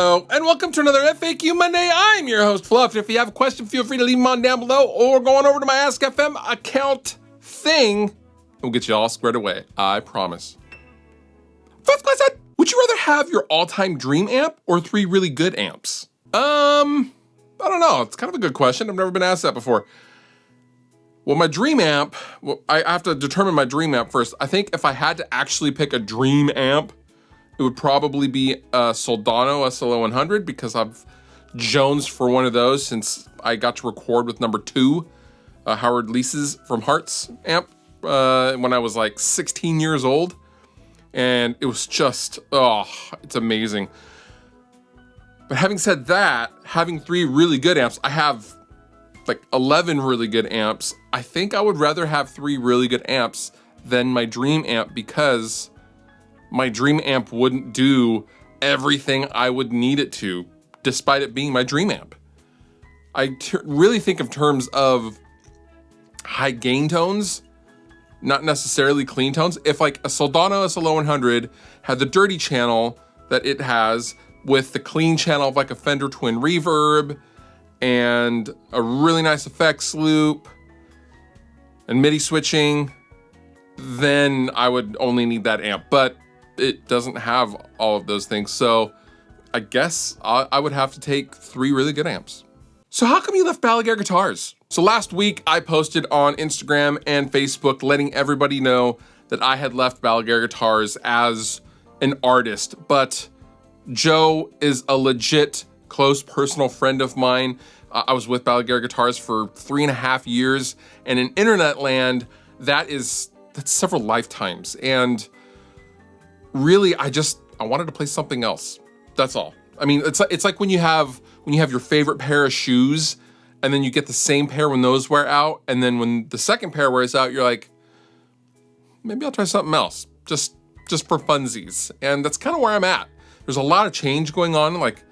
Hello, and welcome to another FAQ Monday. I'm your host, Fluff. If you have a question, feel free to leave them on down below or go on over to my Ask FM account thing. We'll get you all squared away, I promise. First question, would you rather have your all-time dream amp or 3 really good amps? I don't know. It's kind of a good question. I've never been asked that before. Well, my dream amp, I have to determine my dream amp first. I think if I had to actually pick a dream amp, it would probably be a Soldano SLO100 because I've jonesed for one of those since I got to record with number 2, Howard Leese's from Hearts amp, when I was like 16 years old. And it was just, it's amazing. But having said that, having 3 really good amps, I have like 11 really good amps. I think I would rather have 3 really good amps than my dream amp because my dream amp wouldn't do everything I would need it to, despite it being my dream amp. I really think of terms of high gain tones, not necessarily clean tones. If like a Soldano SLO100 had the dirty channel that it has with the clean channel of like a Fender Twin Reverb and a really nice effects loop and MIDI switching, then I would only need that amp. But it doesn't have all of those things. So I guess I would have to take 3 really good amps. So how come you left Balaguer Guitars? So last week I posted on Instagram and Facebook letting everybody know that I had left Balaguer Guitars as an artist, but Joe is a legit close personal friend of mine. I was with Balaguer Guitars for 3.5 years, and in internet land, that's several lifetimes. And really, I wanted to play something else. That's all. I mean, it's like when you have your favorite pair of shoes, and then you get the same pair when those wear out, and then when the second pair wears out, you're like, maybe I'll try something else, just for funsies. And that's kind of where I'm at. There's a lot of change going on, like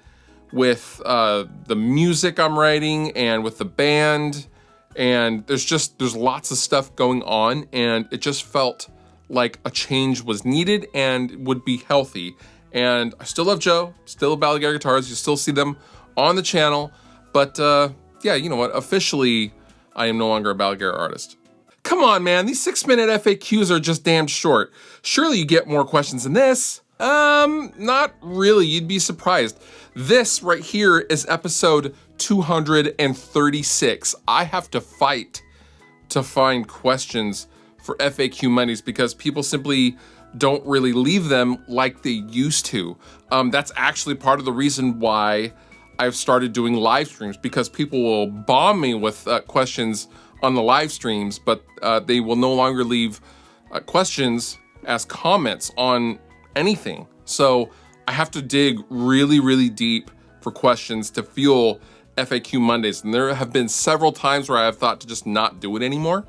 with the music I'm writing and with the band, and there's lots of stuff going on, and it just felt like a change was needed and would be healthy. And I still love Joe, still love Balaguer Guitars. You still see them on the channel, but yeah, you know what? Officially, I am no longer a Balaguer artist. Come on, man, these 6-minute FAQs are just damn short. Surely you get more questions than this. Not really, you'd be surprised. This right here is episode 236. I have to fight to find questions for FAQ Mondays because people simply don't really leave them like they used to. That's actually part of the reason why I've started doing live streams, because people will bomb me with questions on the live streams, but they will no longer leave questions as comments on anything. So I have to dig really, really deep for questions to fuel FAQ Mondays. And there have been several times where I have thought to just not do it anymore,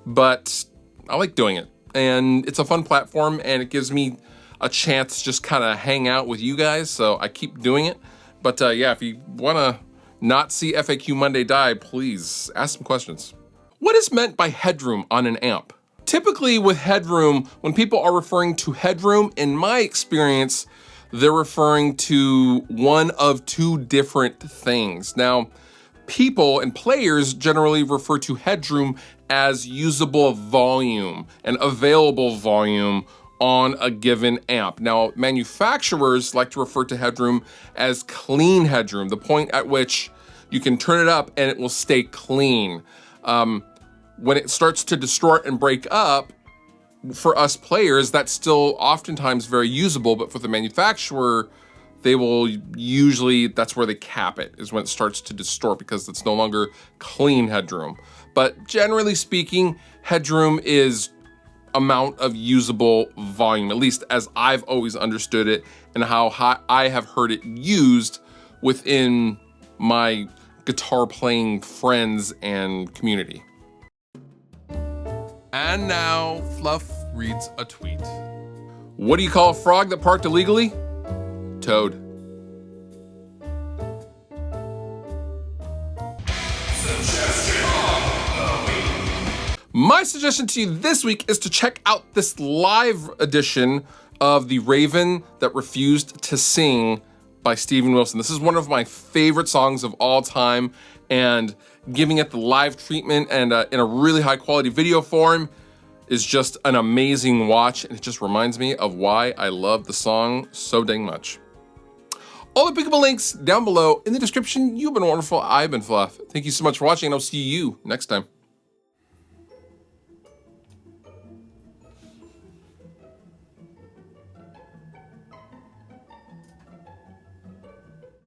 but I like doing it. And it's a fun platform, and it gives me a chance to just kind of hang out with you guys. So I keep doing it. But yeah, if you want to not see FAQ Monday die, please ask some questions. What is meant by headroom on an amp? Typically with headroom, when people are referring to headroom, in my experience, they're referring to one of 2 different things. Now, people and players generally refer to headroom as usable volume and available volume on a given amp. Now, manufacturers like to refer to headroom as clean headroom, the point at which you can turn it up and it will stay clean. When it starts to distort and break up, for us players, that's still oftentimes very usable, but for the manufacturer, they will usually, that's where they cap it, is when it starts to distort because it's no longer clean headroom. But generally speaking, headroom is amount of usable volume, at least as I've always understood it and how I have heard it used within my guitar playing friends and community. And now, Fluff reads a tweet. What do you call a frog that parked illegally? Toad. My suggestion to you this week is to check out this live edition of The Raven That Refused to Sing by Steven Wilson. This is one of my favorite songs of all time, and giving it the live treatment and in a really high quality video form is just an amazing watch, and it just reminds me of why I love the song so dang much. All the pickable links down below in the description. You've been wonderful. I've been Fluff. Thank you so much for watching, and I'll see you next time.